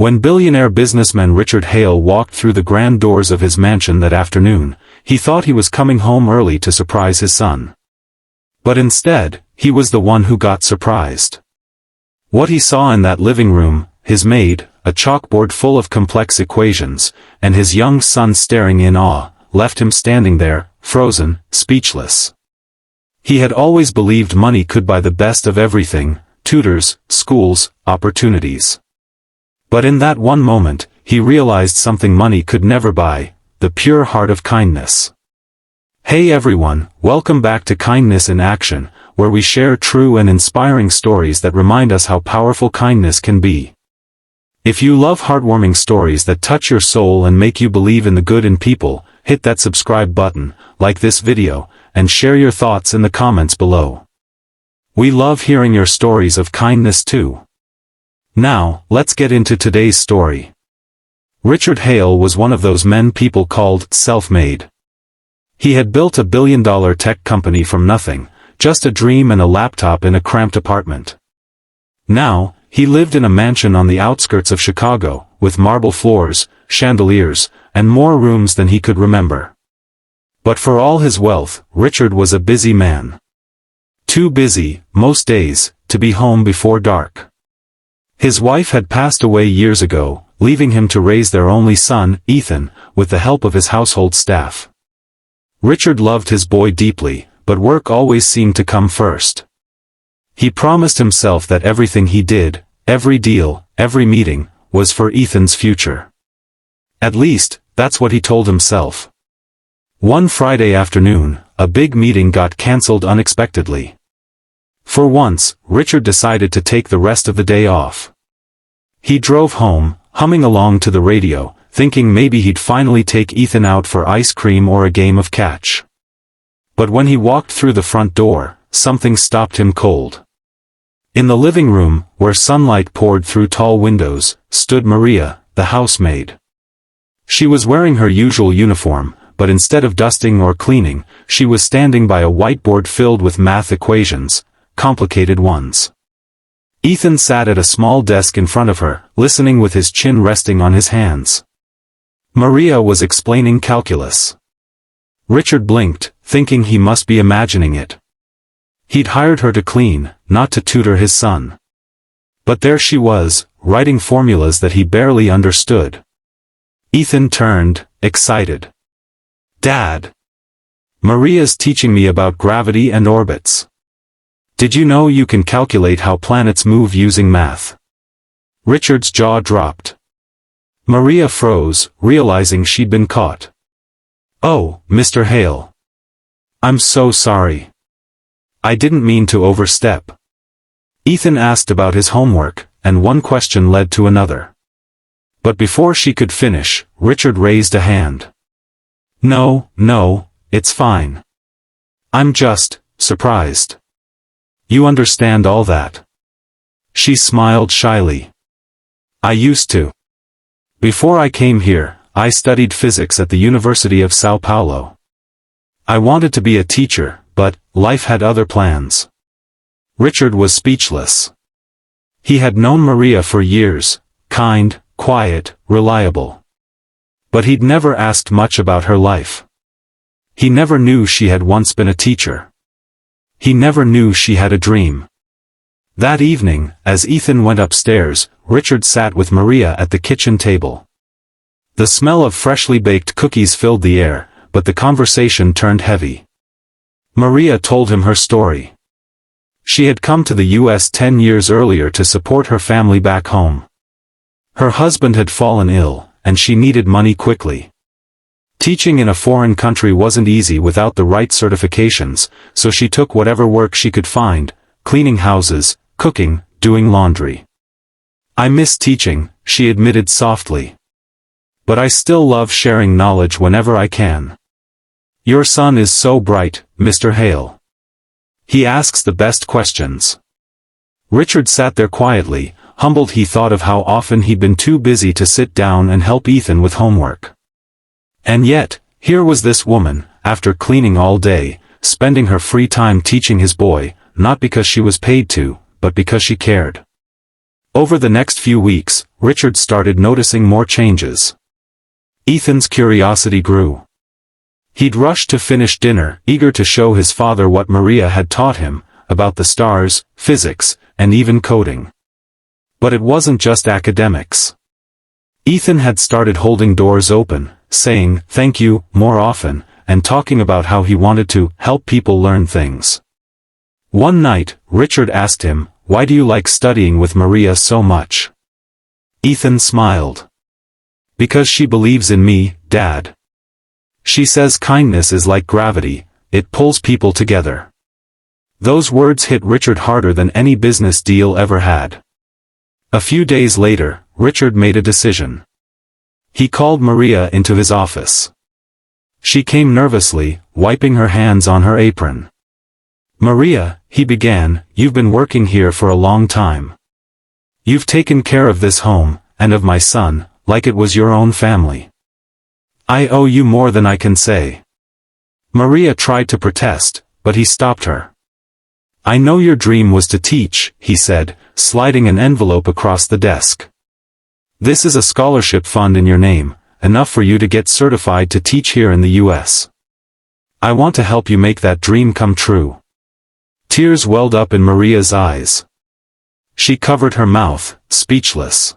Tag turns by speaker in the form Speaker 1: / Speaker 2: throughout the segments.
Speaker 1: When billionaire businessman Richard Hale walked through the grand doors of his mansion that afternoon, he thought he was coming home early to surprise his son. But instead, he was the one who got surprised. What he saw in that living room, his maid, a chalkboard full of complex equations, and his young son staring in awe, left him standing there, frozen, speechless. He had always believed money could buy the best of everything: tutors, schools, opportunities. But in that one moment, he realized something money could never buy: the pure heart of kindness. Hey everyone, welcome back to Kindness in Action, where we share true and inspiring stories that remind us how powerful kindness can be. If you love heartwarming stories that touch your soul and make you believe in the good in people, hit that subscribe button, like this video, and share your thoughts in the comments below. We love hearing your stories of kindness too. Now, let's get into today's story. Richard Hale was one of those men people called self-made. He had built a billion-dollar tech company from nothing, just a dream and a laptop in a cramped apartment. Now, he lived in a mansion on the outskirts of Chicago, with marble floors, chandeliers, and more rooms than he could remember. But for all his wealth, Richard was a busy man. Too busy, most days, to be home before dark. His wife had passed away years ago, leaving him to raise their only son, Ethan, with the help of his household staff. Richard loved his boy deeply, but work always seemed to come first. He promised himself that everything he did, every deal, every meeting, was for Ethan's future. At least, that's what he told himself. One Friday afternoon, a big meeting got cancelled unexpectedly. For once, Richard decided to take the rest of the day off. He drove home, humming along to the radio, thinking maybe he'd finally take Ethan out for ice cream or a game of catch. But when he walked through the front door, something stopped him cold. In the living room, where sunlight poured through tall windows, stood Maria, the housemaid. She was wearing her usual uniform, but instead of dusting or cleaning, she was standing by a whiteboard filled with math equations, complicated ones. Ethan sat at a small desk in front of her, listening with his chin resting on his hands. Maria was explaining calculus. Richard blinked, thinking he must be imagining it. He'd hired her to clean, not to tutor his son. But there she was, writing formulas that he barely understood. Ethan turned, excited. "Dad! Maria's teaching me about gravity and orbits. Did you know you can calculate how planets move using math?" Richard's jaw dropped. Maria froze, realizing she'd been caught. "Oh, Mr. Hale. I'm so sorry. I didn't mean to overstep." Ethan asked about his homework, and one question led to another. But before she could finish, Richard raised a hand. No, it's fine. I'm just surprised. You understand all that." She smiled shyly. "I used to. Before I came here, I studied physics at the University of Sao Paulo. I wanted to be a teacher, but life had other plans." Richard was speechless. He had known Maria for years, kind, quiet, reliable. But he'd never asked much about her life. He never knew she had once been a teacher. He never knew she had a dream. That evening, as Ethan went upstairs, Richard sat with Maria at the kitchen table. The smell of freshly baked cookies filled the air, but the conversation turned heavy. Maria told him her story. She had come to the U.S. 10 years earlier to support her family back home. Her husband had fallen ill, and she needed money quickly. Teaching in a foreign country wasn't easy without the right certifications, so she took whatever work she could find, cleaning houses, cooking, doing laundry. "I miss teaching," she admitted softly. "But I still love sharing knowledge whenever I can. Your son is so bright, Mr. Hale. He asks the best questions." Richard sat there quietly, humbled. He thought of how often he'd been too busy to sit down and help Ethan with homework. And yet, here was this woman, after cleaning all day, spending her free time teaching his boy, not because she was paid to, but because she cared. Over the next few weeks, Richard started noticing more changes. Ethan's curiosity grew. He'd rush to finish dinner, eager to show his father what Maria had taught him, about the stars, physics, and even coding. But it wasn't just academics. Ethan had started holding doors open, saying, "Thank you," more often, and talking about how he wanted to help people learn things. One night, Richard asked him, "Why do you like studying with Maria so much?" Ethan smiled. "Because she believes in me, Dad. She says kindness is like gravity, it pulls people together." Those words hit Richard harder than any business deal ever had. A few days later, Richard made a decision. He called Maria into his office. She came nervously, wiping her hands on her apron. "Maria," he began, "you've been working here for a long time. You've taken care of this home, and of my son, like it was your own family. I owe you more than I can say." Maria tried to protest, but he stopped her. "I know your dream was to teach," he said, sliding an envelope across the desk. "This is a scholarship fund in your name, enough for you to get certified to teach here in the U.S. I want to help you make that dream come true." Tears welled up in Maria's eyes. She covered her mouth, speechless.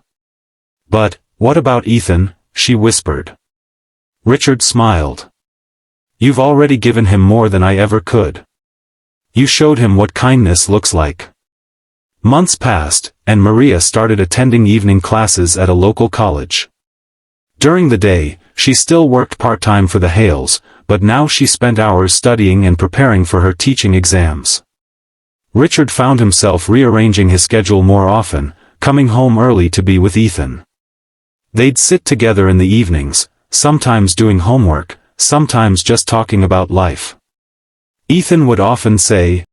Speaker 1: "But, what about Ethan?" she whispered. Richard smiled. "You've already given him more than I ever could. You showed him what kindness looks like." Months passed, and Maria started attending evening classes at a local college. During the day, she still worked part-time for the Hales, but now she spent hours studying and preparing for her teaching exams. Richard found himself rearranging his schedule more often, coming home early to be with Ethan. They'd sit together in the evenings, sometimes doing homework, sometimes just talking about life. Ethan would often say,